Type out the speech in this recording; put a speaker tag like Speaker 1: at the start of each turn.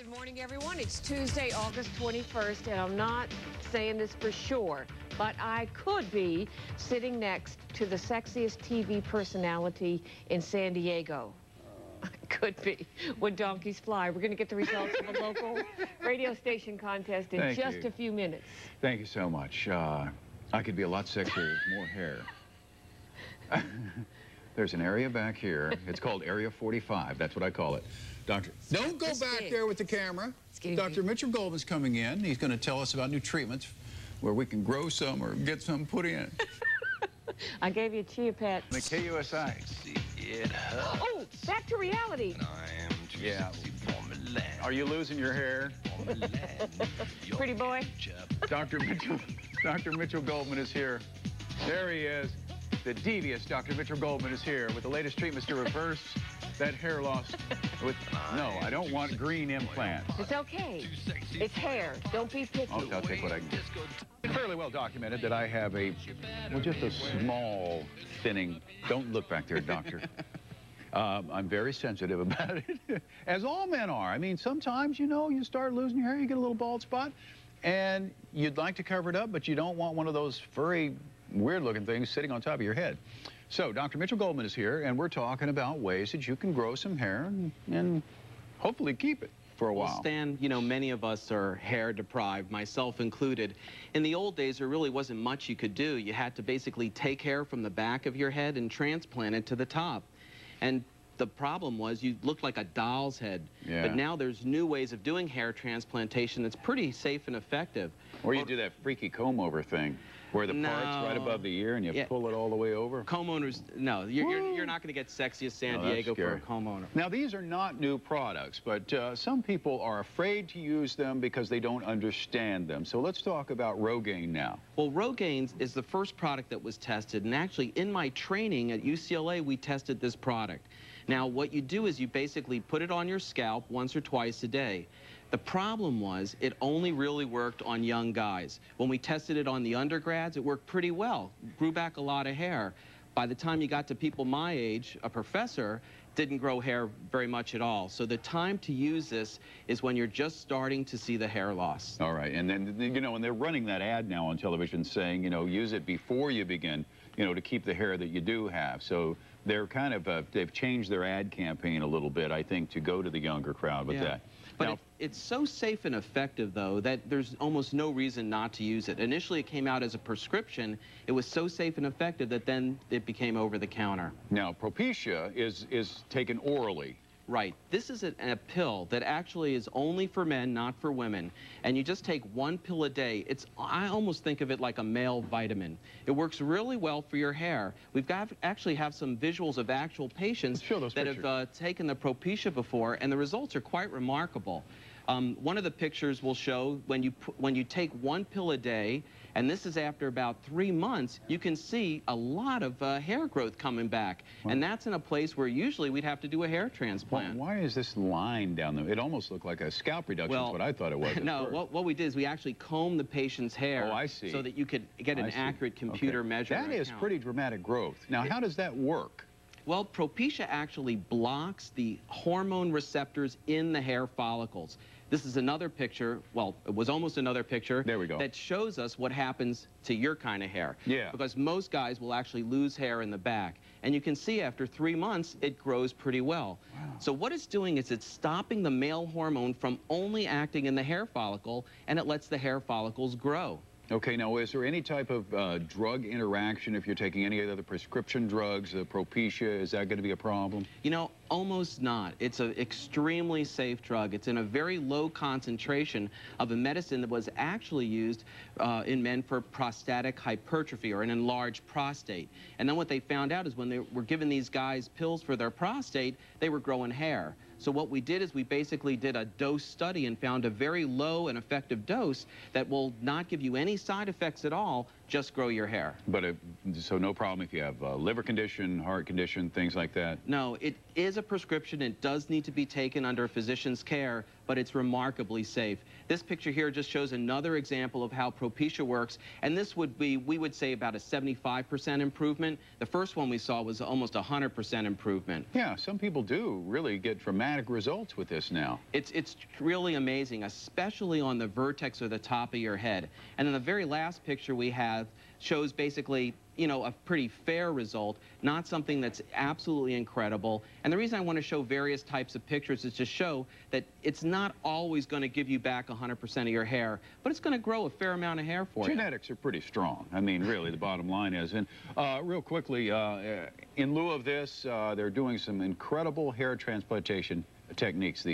Speaker 1: Good morning, everyone. It's Tuesday, August 21st, and I'm not saying this for sure, but I could be sitting next to the sexiest TV personality in San Diego. Could be. When donkeys fly. We're going to get the results of a local radio station contest in just a few minutes.
Speaker 2: Thank you so much. I could be a lot sexier with more hair. There's an area back here. It's called Area 45. That's what I call it. Doctor, don't go back there with the camera. Dr. Mitchell Goldman's coming in. He's going to tell us about new treatments where we can grow some or get some put in.
Speaker 1: I gave you a chia pet.
Speaker 2: The KUSI.
Speaker 1: Oh, back to reality.
Speaker 2: Yeah. Are you losing your hair?
Speaker 1: Pretty boy.
Speaker 2: Dr. Mitchell Goldman is here. There he is. The devious Dr. Mitchell Goldman is here with the latest treatments to reverse that hair loss. No, I don't want green implants.
Speaker 1: It's okay. It's hair. Don't be picky.
Speaker 2: I'll take what I can get. It's fairly well documented that I have just a small thinning. Don't look back there, doctor. I'm very sensitive about it, as all men are. I mean, sometimes, you start losing your hair, you get a little bald spot, and you'd like to cover it up, but you don't want one of those furry, weird-looking things sitting on top of your head. So, Dr. Mitchell Goldman is here, and we're talking about ways that you can grow some hair and hopefully keep it for a while.
Speaker 3: Well, Stan, many of us are hair deprived, myself included. In the old days, there really wasn't much you could do. You had to basically take hair from the back of your head and transplant it to the top. And the problem was you looked like a doll's head.
Speaker 2: Yeah.
Speaker 3: But now there's new ways of doing hair transplantation that's pretty safe and effective.
Speaker 2: Or you do that freaky comb-over thing, where the part's right above the ear and you pull it all the way over.
Speaker 3: Comb owners, no, you're not going to get sexy as San Diego for a comb owner.
Speaker 2: Now, these are not new products, but some people are afraid to use them because they don't understand them. So let's talk about Rogaine now.
Speaker 3: Well, Rogaine is the first product that was tested, and actually in my training at UCLA, we tested this product. Now, what you do is you basically put it on your scalp once or twice a day. The problem was it only really worked on young guys. When we tested it on the undergrads, it worked pretty well. Grew back a lot of hair. By the time you got to people my age, a professor didn't grow hair very much at all. So the time to use this is when you're just starting to see the hair loss.
Speaker 2: All right, and then, and they're running that ad now on television saying, use it before you begin, to keep the hair that you do have. So they're kind of, they've changed their ad campaign a little bit, I think, to go to the younger crowd with that.
Speaker 3: But
Speaker 2: now,
Speaker 3: it's so safe and effective, though, that there's almost no reason not to use it. Initially, it came out as a prescription. It was so safe and effective that then it became over-the-counter.
Speaker 2: Now, Propecia is taken orally.
Speaker 3: Right. This is a pill that actually is only for men, not for women. And you just take one pill a day. I almost think of it like a male vitamin. It works really well for your hair. We've actually have some visuals of actual patients that have taken the Propecia before, and the results are quite remarkable. One of the pictures will show when you take one pill a day, and this is after about 3 months, you can see a lot of hair growth coming back. And that's in a place where usually we'd have to do a hair transplant.
Speaker 2: Why is this line down there? It almost looked like a scalp reduction, is what I thought it was.
Speaker 3: No, what we did is we actually combed the patient's hair so that you could get an accurate computer measurement.
Speaker 2: That is pretty dramatic growth. Now, how does that work?
Speaker 3: Well, Propecia actually blocks the hormone receptors in the hair follicles. This is another picture, well, it was almost another picture.
Speaker 2: There we go.
Speaker 3: That shows us what happens to your kind of hair.
Speaker 2: Yeah.
Speaker 3: Because most guys will actually lose hair in the back. And you can see after 3 months, it grows pretty well.
Speaker 2: Wow.
Speaker 3: So what it's doing is it's stopping the male hormone from only acting in the hair follicle, and it lets the hair follicles grow.
Speaker 2: Okay, now is there any type of drug interaction if you're taking any other prescription drugs, Propecia, is that going to be a problem?
Speaker 3: Almost not. It's an extremely safe drug. It's in a very low concentration of a medicine that was actually used in men for prostatic hypertrophy or an enlarged prostate. And then what they found out is when they were giving these guys pills for their prostate, they were growing hair. So what we did is we basically did a dose study and found a very low and effective dose that will not give you any side effects at all, just grow your hair.
Speaker 2: But so no problem if you have a liver condition, heart condition, things like that?
Speaker 3: No, it is a prescription. It does need to be taken under a physician's care, but it's remarkably safe. This picture here just shows another example of how Propecia works, and this would be, we would say, about a 75% improvement. The first one we saw was almost 100% improvement.
Speaker 2: Yeah, some people do really get dramatic results with this now.
Speaker 3: It's really amazing, especially on the vertex or the top of your head. And then the very last picture we have shows basically, you know, a pretty fair result, not something that's absolutely incredible. And the reason I want to show various types of pictures is to show that it's not always going to give you back 100% of your hair, but it's going to grow a fair amount of hair for you.
Speaker 2: Genetics are pretty strong. I mean, really, the bottom line is. And real quickly, in lieu of this, they're doing some incredible hair transplantation techniques.